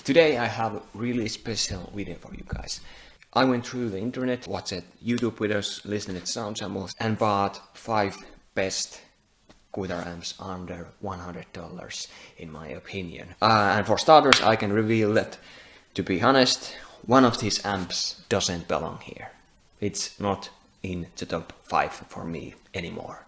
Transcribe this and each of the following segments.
Today I have a really special video for you guys. I went through the internet, watched YouTube videos, listened to sound samples and bought 5 best guitar amps under $100 in my opinion. And for starters I can reveal that, to be honest, one of these amps doesn't belong here. It's not in the top 5 for me anymore.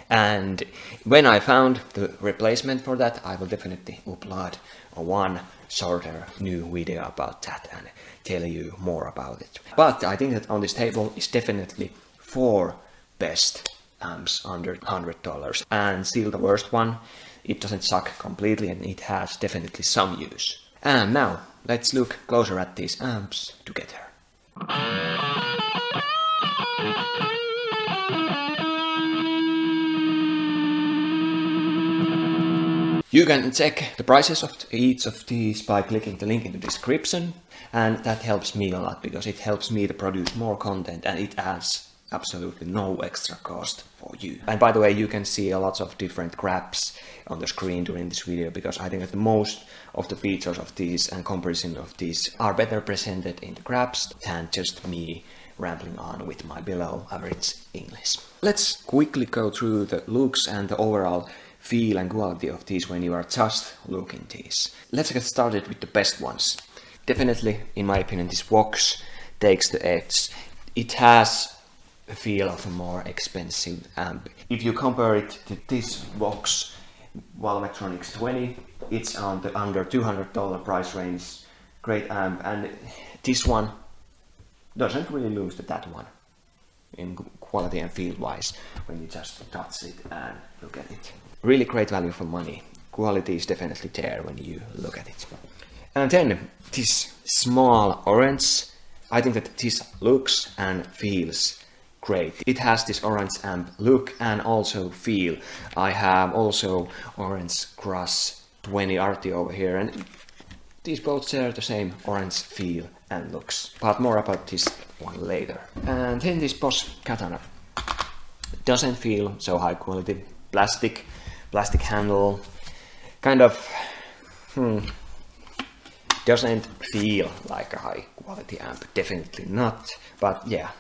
And when I found the replacement for that, I will definitely upload one shorter new video about that and tell you more about it. But I think that on this table is definitely 4 best amps under $100. And still the worst one, it doesn't suck completely and it has definitely some use. And now let's look closer at these amps together. You can check the prices of each of these by clicking the link in the description, and that helps me a lot because it helps me to produce more content and it adds absolutely no extra cost for you. And by the way, you can see a lot of different grabs on the screen during this video because I think that most of the features of these and comparison of these are better presented in the grabs than just me rambling on with my below average English. Let's quickly go through the looks and the overall feel and quality of these when you are just looking these. Let's get started with the best ones. Definitely, in my opinion, this VOX takes the edge. It has a feel of a more expensive amp. If you compare it to this VOX Valvetronics 20, it's on the under $200 price range. Great amp, and this one doesn't really lose to that one in quality and feel wise when you just touch it and look at it. Really great value for money. Quality is definitely there when you look at it. And then this small orange, I think that this looks and feels great. It has this orange amp look and also feel. I have also orange Crush 20 RT over here, and these both share the same orange feel and looks. But more about this one later. And then this Boss Katana doesn't feel so high quality. Plastic handle, kind of doesn't feel like a high quality amp, definitely not, but yeah,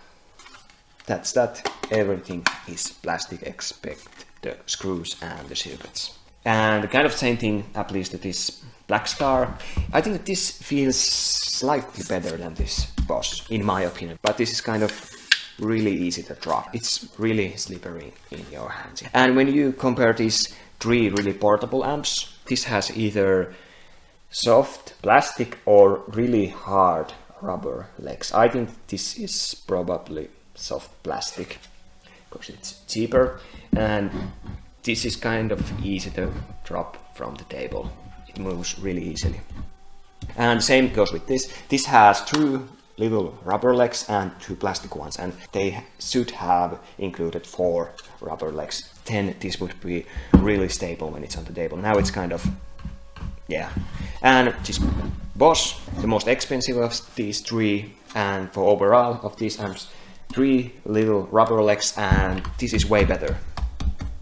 that's that. Everything is plastic except the screws and the circuits. And the kind of same thing applies to this Blackstar. I think that this feels slightly better than this Boss, in my opinion, but this is kind of really easy to drop. It's really slippery in your hands. And when you compare these 3 really portable amps, this has either soft plastic or really hard rubber legs. I think this is probably soft plastic because it's cheaper, and this is kind of easy to drop from the table. It moves really easily. And same goes with this. This has 2 little rubber legs and 2 plastic ones, and they should have included 4 rubber legs. Then this would be really stable when it's on the table. Now it's kind of, yeah. And this Boss, the most expensive of these 3, and for overall of these amps, 3 little rubber legs, and this is way better.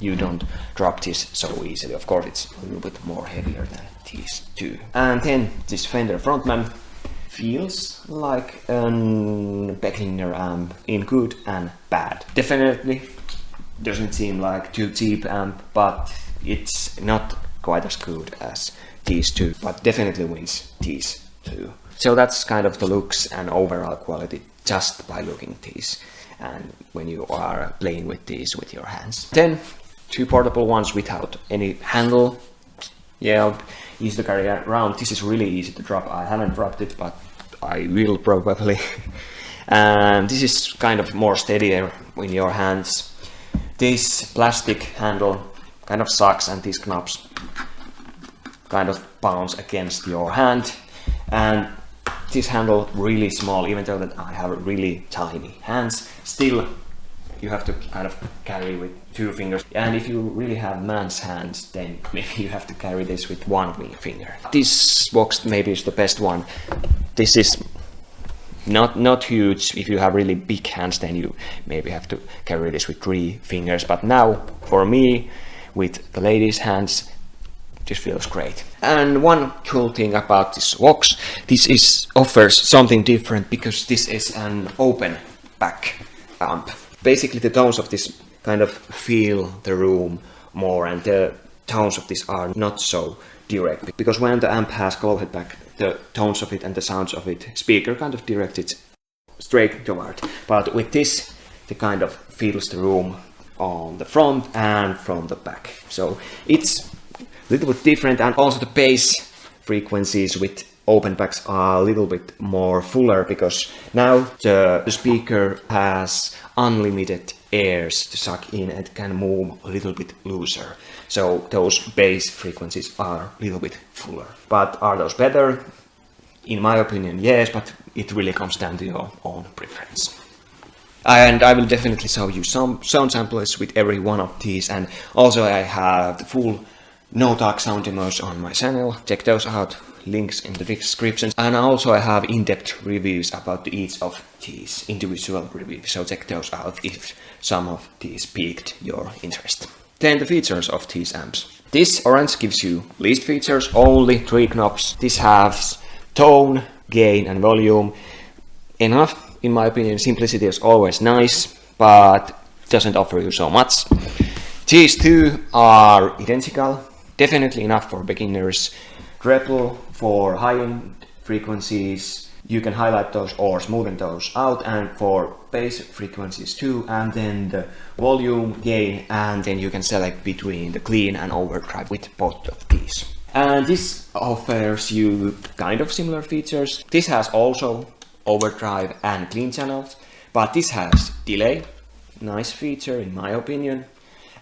You don't drop this so easily. Of course, it's a little bit more heavier than these 2. And then this Fender Frontman feels like a beginner amp in good and bad. Definitely doesn't seem like too cheap amp, but it's not quite as good as these 2, but definitely wins these 2. So that's kind of the looks and overall quality just by looking at these and when you are playing with these with your hands. Then 2 portable ones without any handle. Yeah, easy to carry around. This is really easy to drop. I haven't dropped it, but I will probably. And this is kind of more steadier in your hands. This plastic handle kind of sucks, and these knobs kind of bounce against your hand. And this handle really small, even though that I have really tiny hands. Still, you have to kind of carry with 2 fingers. And if you really have man's hands, then maybe you have to carry this with 1 finger. This box maybe is the best one. This is not huge. If you have really big hands, then you maybe have to carry this with 3 fingers. But now, for me, with the ladies' hands, this feels great. And one cool thing about this VOX, this offers something different because this is an open back amp. Basically the tones of this kind of fill the room more, and the tones of this are not so direct. Because when the amp has closed back, the tones of it and the sounds of it, speaker kind of directs it straight toward. But with this, it kind of fills the room on the front and from the back. So it's a little bit different, and also the bass frequencies with open backs are a little bit more fuller, because now the speaker has unlimited airs to suck in and can move a little bit looser. So those bass frequencies are a little bit fuller. But are those better? In my opinion, yes, but it really comes down to your own preference. And I will definitely show you some sound samples with every one of these, and also I have the full no-talk sound demos on my channel. Check those out, links in the description. And also I have in-depth reviews about each of these, individual reviews, so check those out if some of these piqued your interest. Then the features of these amps. This orange gives you least features, only 3 knobs. This has tone, gain and volume. Enough. In my opinion, simplicity is always nice, but doesn't offer you so much. These two are identical, definitely enough for beginners. Treble for high-end frequencies, you can highlight those or smoothen those out, and for bass frequencies too, and then the volume, gain, and then you can select between the clean and overdrive with both of these. And this offers you kind of similar features. This has also overdrive and clean channels, but this has delay, nice feature in my opinion.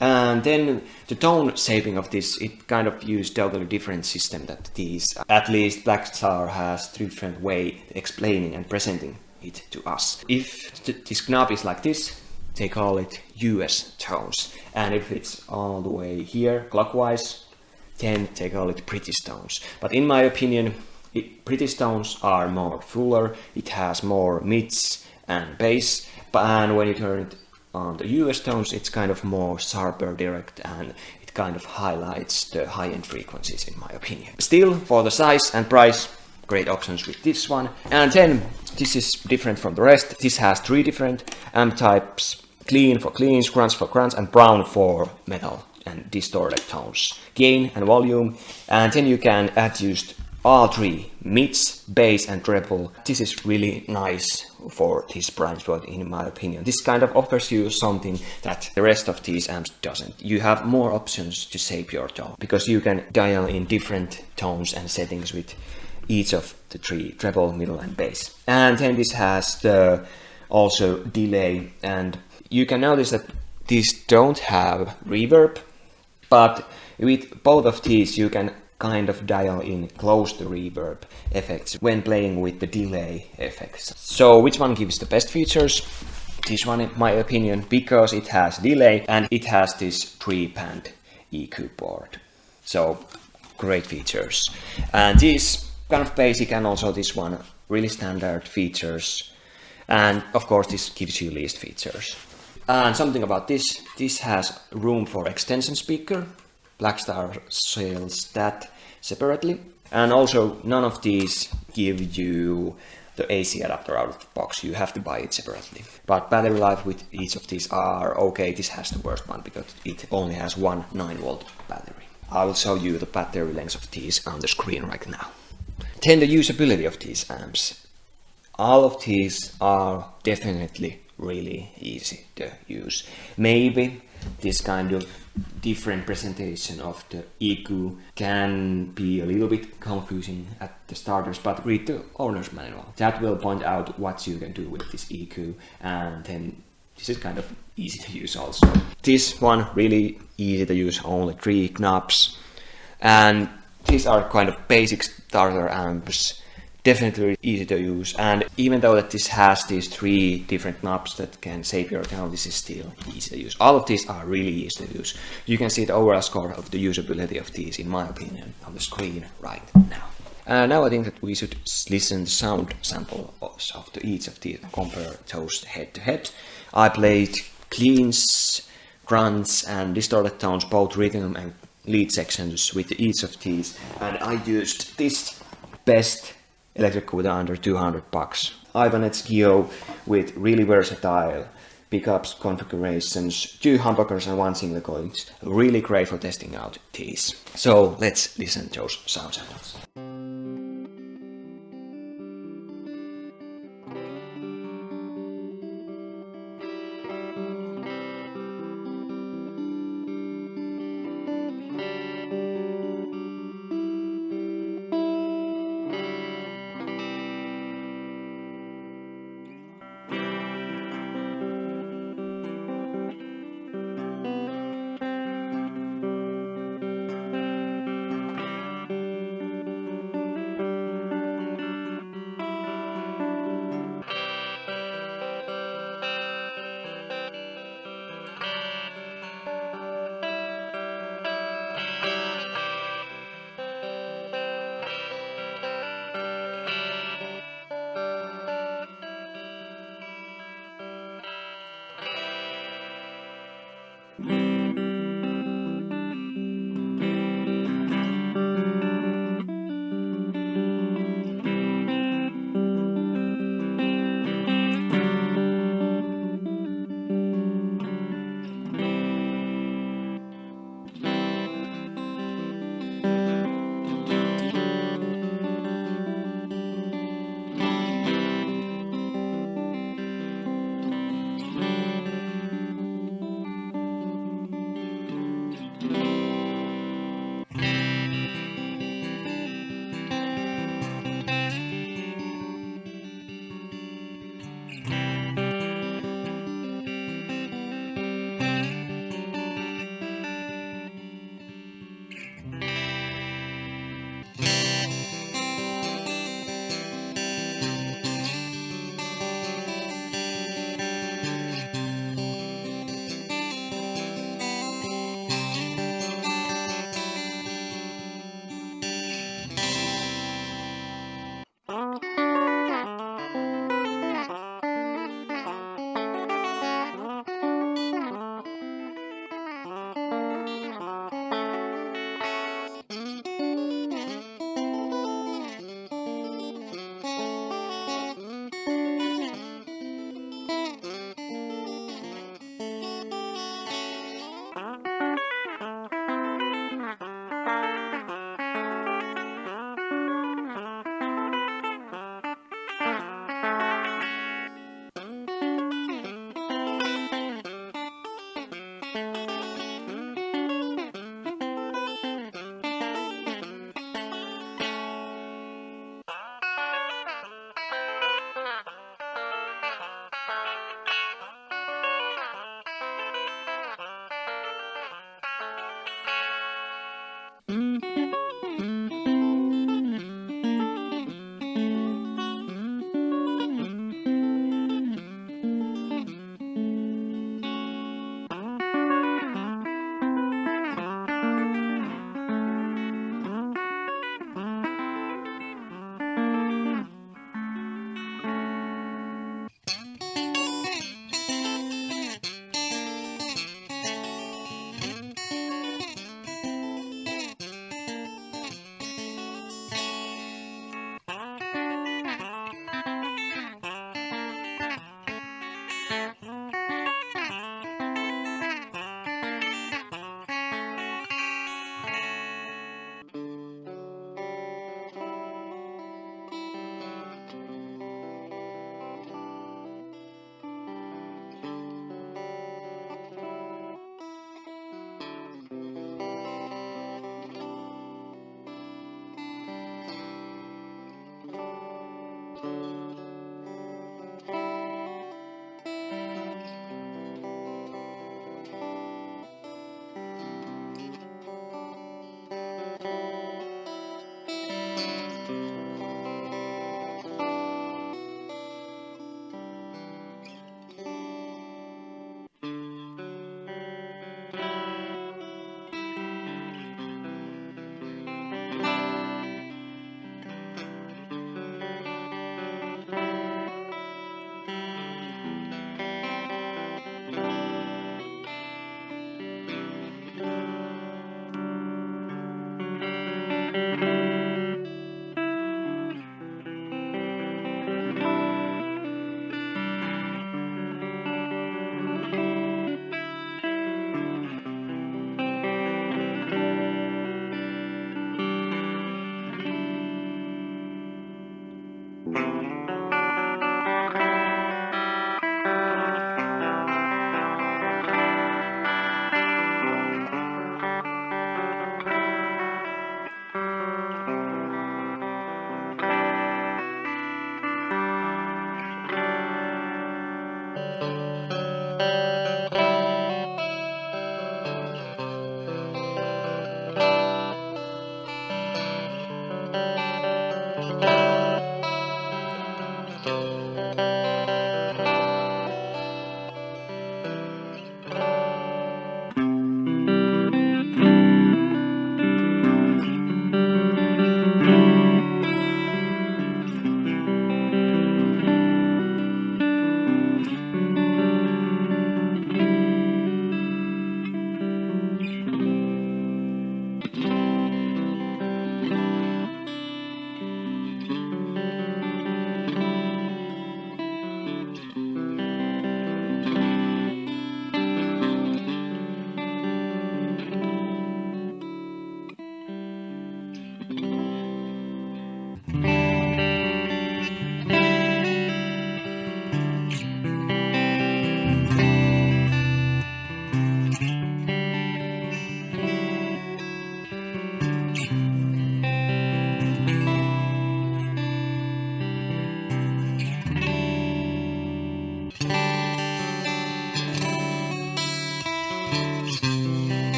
And then the tone shaping of this, it kind of uses totally different system that these. At least Blackstar has different way explaining and presenting it to us. If this knob is like this, they call it US tones, and if it's all the way here clockwise, then they call it British tones. But in my opinion, British tones are more fuller, it has more mids and bass, and when you turn it on the US tones, it's kind of more sharper, direct, and it kind of highlights the high-end frequencies in my opinion. Still, for the size and price, great options with this one. And then, this is different from the rest. This has 3 different amp types: clean for cleans, grunge for grunge, and brown for metal and distorted tones, gain and volume. And then you can adjust all 3, mids, bass and treble. This is really nice for this price point in my opinion. This kind of offers you something that the rest of these amps doesn't. You have more options to shape your tone, because you can dial in different tones and settings with each of the 3, treble, middle and bass. And then this has the also delay, and you can notice that these don't have reverb, but with both of these you can kind of dial in close to reverb effects when playing with the delay effects. So which one gives the best features? This one in my opinion, because it has delay and it has this 3-band EQ board. So great features. And this kind of basic, and also this one really standard features. And of course this gives you least features. And something about this has room for extension speaker. Blackstar sells that separately, and also none of these give you the AC adapter out of the box. You have to buy it separately. But battery life with each of these are okay. This has the worst one because it only has one 9-volt battery. I will show you the battery length of these on the screen right now. Then the usability of these amps. All of these are definitely really easy to use. Maybe this kind of different presentation of the EQ can be a little bit confusing at the starters, but read the owner's manual. That will point out what you can do with this EQ, and then this is kind of easy to use also. This one really easy to use, only 3 knobs, and these are kind of basic starter amps. Definitely easy to use, and even though that this has these 3 different knobs that can shape your tone, this is still easy to use. All of these are really easy to use. You can see the overall score of the usability of these, in my opinion, on the screen right now. Now I think that we should listen to sound sample of each of these and compare those head to head. I played cleans, grunts and distorted tones, both rhythm and lead sections with each of these, and I used this best electric guitar under $200. Ibanez Geo with really versatile pickups, configurations, 2 humbuckers and 1 single coil. Really great for testing out these. So let's listen to those sound samples.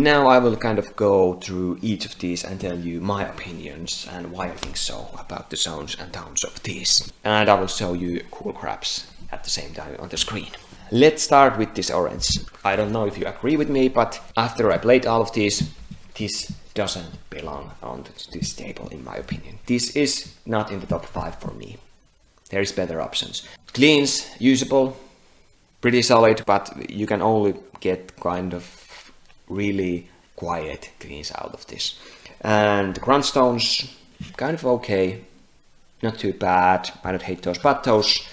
Now I will kind of go through each of these and tell you my opinions and why I think so about the sounds and tones of these. And I will show you cool craps at the same time on the screen. Let's start with this orange. I don't know if you agree with me, but after I played all of these, this doesn't belong on this table in my opinion. This is not in the top 5 for me. There is better options. Cleans, usable, pretty solid, but you can only get kind of really quiet cleans out of this. And the crunch tones, kind of okay, not too bad. I don't hate those, but those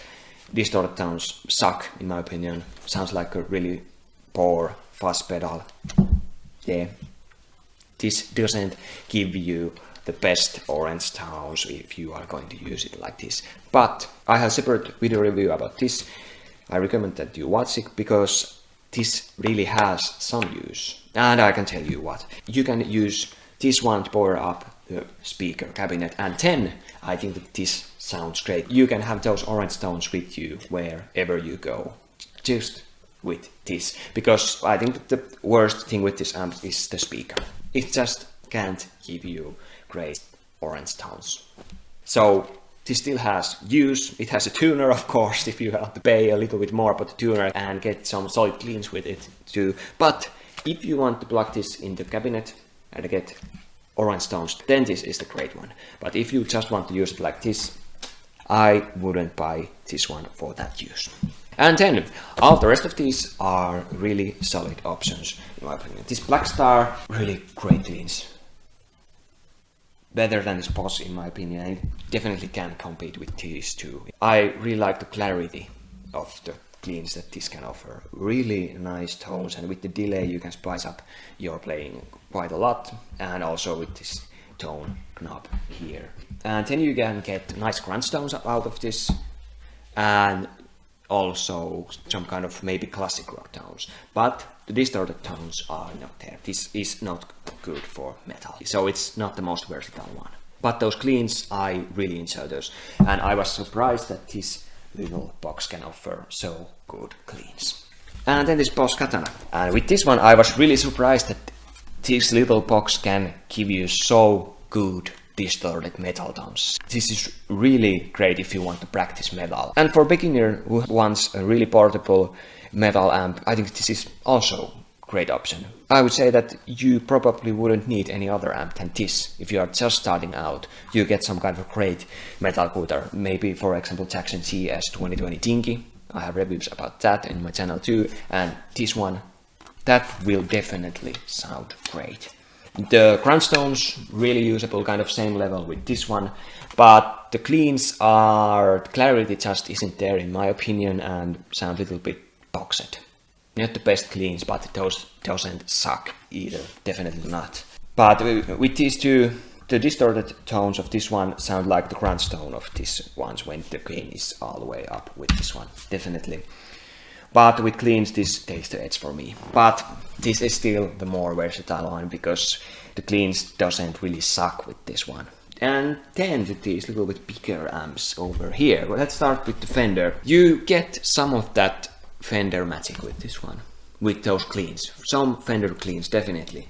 distorted tones suck in my opinion. Sounds like a really poor fuzz pedal. Yeah, this doesn't give you the best orange tones if you are going to use it like this. But I have a separate video review about this. I recommend that you watch it because this really has some use. And I can tell you what. You can use this one to power up the speaker cabinet, and 10, I think that this sounds great. You can have those orange tones with you wherever you go, just with this, because I think that the worst thing with this amp is the speaker. It just can't give you great orange tones. So this still has use. It has a tuner, of course, if you have to pay a little bit more for the tuner and get some solid cleans with it too. But if you want to plug this in the cabinet and get orange tones, then this is the great one. But if you just want to use it like this, I wouldn't buy this one for that use. And then all the rest of these are really solid options in my opinion. This Blackstar, really great cleans. Better than this Boss in my opinion, and it definitely can compete with these two. I really like the clarity of the cleans that this can offer. Really nice tones, and with the delay you can spice up your playing quite a lot, and also with this tone knob here. And then you can get nice crunch tones out of this, and also some kind of maybe classic rock tones. But the distorted tones are not there. This is not good for metal, so it's not the most versatile one. But those cleans, I really enjoy those, and I was surprised that this little box can offer so good cleans. And then this Boss Katana, and with this one I was really surprised that this little box can give you so good distorted metal tones. This is really great if you want to practice metal. And for beginner who wants a really portable metal amp, I think this is also a great option. I would say that you probably wouldn't need any other amp than this. If you are just starting out, you get some kind of great metal cooler. Maybe for example Jackson CS 2020 Dinky. I have reviews about that in my channel too. And this one, that will definitely sound great. The crunch tones, really usable, kind of same level with this one, but the cleans are, the clarity just isn't there in my opinion and sound a little bit boxed. Not the best cleans, but those doesn't suck either, definitely not. But with these two, the distorted tones of this one sound like the crunch tone of this one when the gain is all the way up with this one, definitely. But with cleans, this takes the edge for me. But this is still the more versatile one because the cleans doesn't really suck with this one. And then with these little bit bigger amps over here. Well, let's start with the Fender. You get some of that Fender magic with this one, with those cleans. Some Fender cleans, definitely.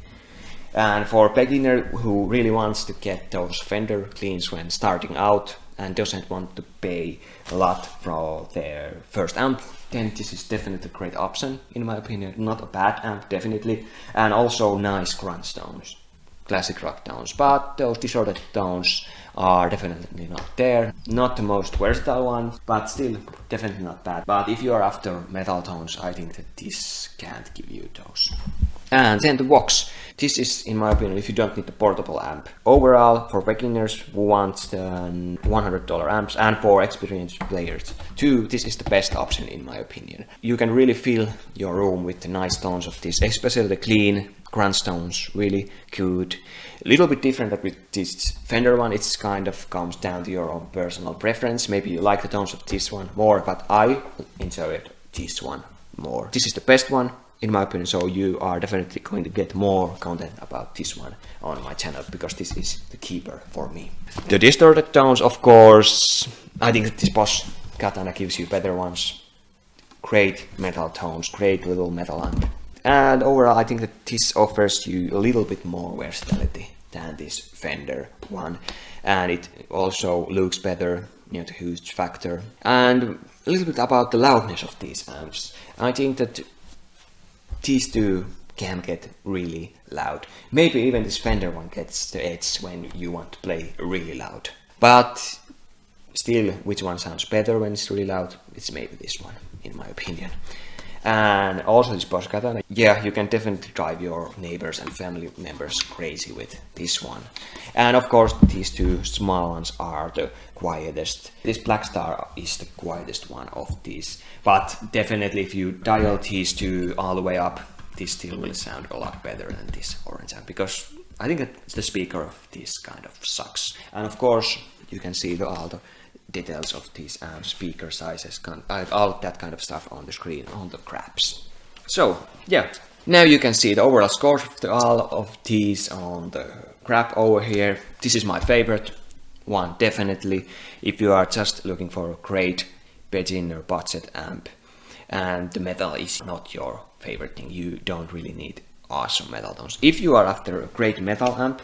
And for a beginner who really wants to get those Fender cleans when starting out and doesn't want to pay a lot for their first amp, then this is definitely a great option in my opinion. Not a bad amp, definitely, and also nice crunch tones, classic rock tones, but those distorted tones are definitely not there. Not the most versatile one, but still definitely not bad. But if you are after metal tones, I think that this can't give you those. And then the VOX. This is, in my opinion, if you don't need a portable amp. Overall, for beginners who want the $100 amps, and for experienced players too, this is the best option in my opinion. You can really fill your room with the nice tones of this, especially the clean crunch tones, really good. A little bit different than with this Fender one, it's kind of comes down to your own personal preference. Maybe you like the tones of this one more, but I enjoyed this one more. This is the best one in my opinion, so you are definitely going to get more content about this one on my channel, because this is the keeper for me. The distorted tones, of course, I think that this Boss Katana gives you better ones. Great metal tones, great little metal amp. And overall, I think that this offers you a little bit more versatility than this Fender one, and it also looks better, you know, the huge factor. And a little bit about the loudness of these amps. I think that these two can get really loud. Maybe even this Fender one gets the edge when you want to play really loud. But still, which one sounds better when it's really loud? It's maybe this one, in my opinion. And also this Boss Katana. Yeah, you can definitely drive your neighbors and family members crazy with this one. And of course, these two small ones are the quietest. This Blackstar is the quietest one of these. But definitely if you dial these two all the way up, this still will sound a lot better than this orange amp, because I think that the speaker of this kind of sucks. And of course, you can see all the details of these amp speaker sizes, all that kind of stuff on the screen, on the craps. So yeah, now you can see the overall scores of all of these on the crap over here. This is my favorite one, definitely, if you are just looking for a great beginner budget amp and the metal is not your favorite thing. You don't really need awesome metal tones. If you are after a great metal amp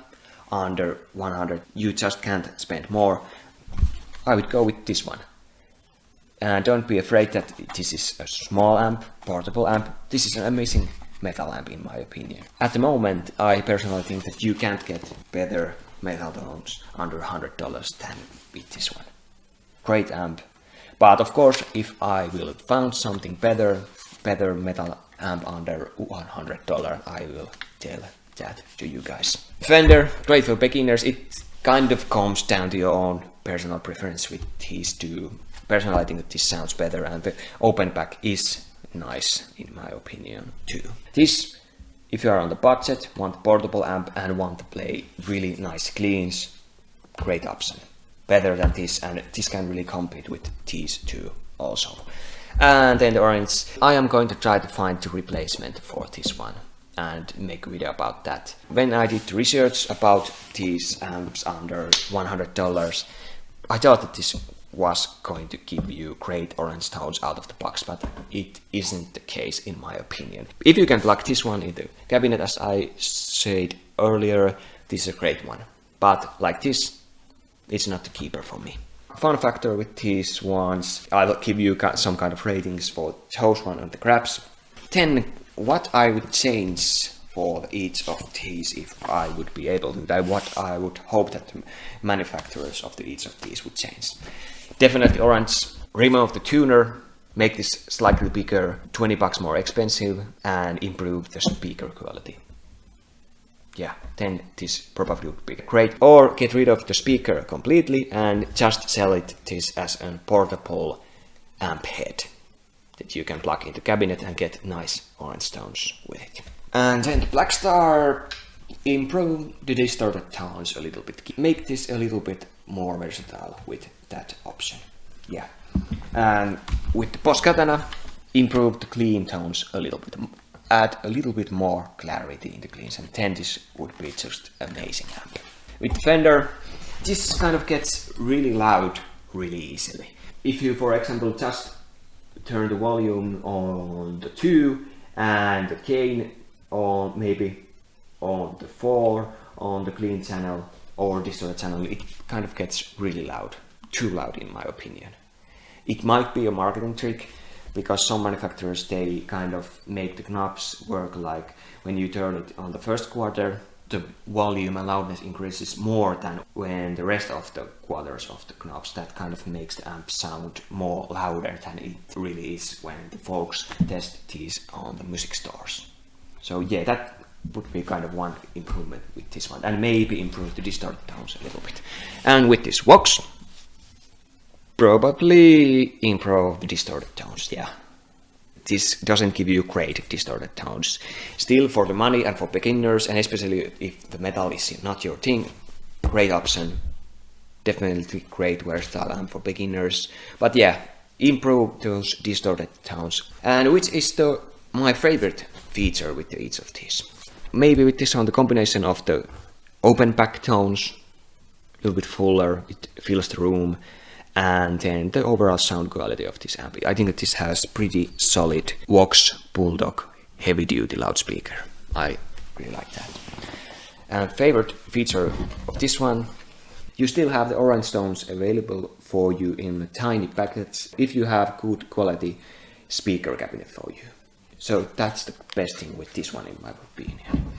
under 100, you just can't spend more, I would go with this one. And don't be afraid that this is a small amp, portable amp. This is an amazing metal amp in my opinion. At the moment, I personally think that you can't get better metal tones under $100 than with this one. Great amp. But of course, if I will find something better metal amp under $100, I will tell that to you guys. Fender, great for beginners. It kind of comes down to your own personal preference with these two. Personally, I think that this sounds better, and the open back is nice in my opinion too. This, if you are on the budget, want a portable amp and want to play really nice cleans, great option. Better than this, and this can really compete with these two also. And then the orange, I am going to try to find the replacement for this one and make a video about that. When I did research about these amps under $100, I thought that this was going to give you great orange tones out of the box, but it isn't the case in my opinion. If you can plug this one into cabinet, as I said earlier, this is a great one. But like this, it's not the keeper for me. Fun factor with these ones, I'll give you some kind of ratings for those one and the craps. 10, what I would change for each of these if I would be able to, what I would hope that the manufacturers of each of these would change. Definitely orange, remove the tuner, make this slightly bigger, $20 more expensive, and improve the speaker quality. Yeah, then this probably would be great. Or get rid of the speaker completely and just sell it this as a portable amp head that you can plug into cabinet and get nice orange tones with it. And then the Blackstar, improve the distorted tones a little bit. Make this a little bit more versatile with that option. Yeah. And with the Boss Katana, improve the clean tones a little bit. Add a little bit more clarity in the cleans, and then this would be just amazing amp. With the Fender, this kind of gets really loud really easily. If you, for example, just turn the volume on the 2 and the gain on maybe on the 4 on the clean channel or distorted channel, it kind of gets really loud, too loud in my opinion. It might be a marketing trick, because some manufacturers, they kind of make the knobs work like when you turn it on the first quarter, the volume and loudness increases more than when the rest of the quarters of the knobs. That kind of makes the amp sound more louder than it really is when the folks test these on the music stores. So yeah, that would be kind of one improvement with this one, and maybe improve the distorted tones a little bit. And with this VOX, probably improve the distorted tones, yeah. This doesn't give you great distorted tones. Still, for the money and for beginners, and especially if the metal is not your thing, great option. Definitely great versatile amp for beginners. But yeah, improve those distorted tones. And which is my favorite feature with each of these. Maybe with this one, the combination of the open back tones, a little bit fuller, it fills the room, and then the overall sound quality of this amp. I think that this has pretty solid VOX Bulldog heavy duty loudspeaker. I really like that. And favorite feature of this one, you still have the orange tones available for you in tiny packets if you have good quality speaker cabinet for you. So that's the best thing with this one in my opinion.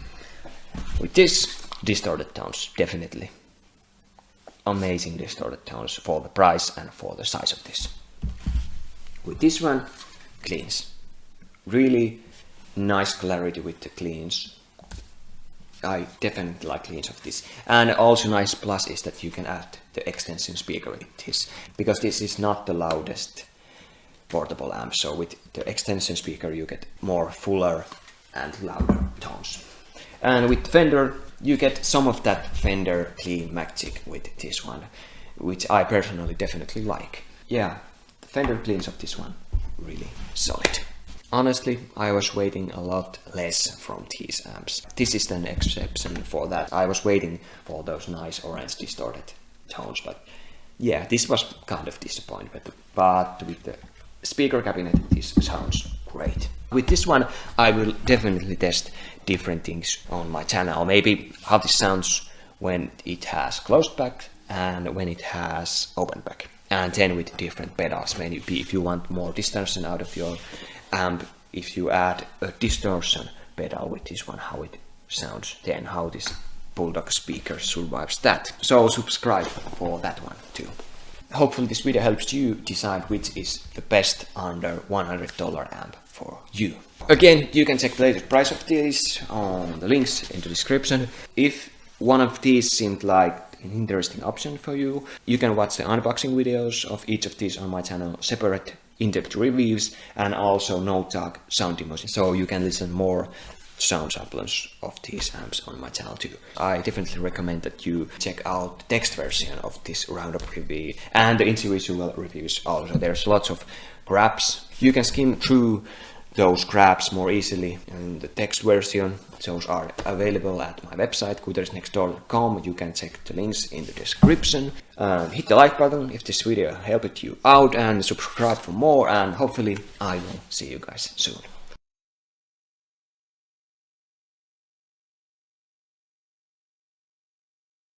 With this, distorted tones, definitely. Amazing distorted tones for the price and for the size of this. With this one, cleans. Really nice clarity with the cleans. I definitely like cleans of this. And also nice plus is that you can add the extension speaker with this, because this is not the loudest portable amp, so with the extension speaker you get more fuller and louder tones. And with Fender you get some of that Fender clean magic with this one, which I personally definitely like. Yeah, the Fender cleans of this one, really solid. Honestly, I was waiting a lot less from these amps. This is an exception for that. I was waiting for those nice orange distorted tones, but yeah, this was kind of disappointment. But with the speaker cabinet, this sounds great. With this one, I will definitely test different things on my channel. Maybe how this sounds when it has closed back and when it has open back. And then with different pedals, maybe if you want more distortion out of your amp, if you add a distortion pedal with this one, how it sounds, then how this Bulldog speaker survives that. So subscribe for that one too. Hopefully this video helps you decide which is the best under $100 amp for you. Again, you can check the latest price of these on the links in the description. If one of these seemed like an interesting option for you, you can watch the unboxing videos of each of these on my channel, separate in-depth reviews and also no-talk sound demos, so you can listen more sound samples of these amps on my channel too. I definitely recommend that you check out the text version of this roundup review and the individual reviews also. There's lots of grabs. You can skim through those grabs more easily in the text version. Those are available at my website, guitarsnextdoor.com. You can check the links in the description. Hit the like button if this video helped you out and subscribe for more, and hopefully I will see you guys soon.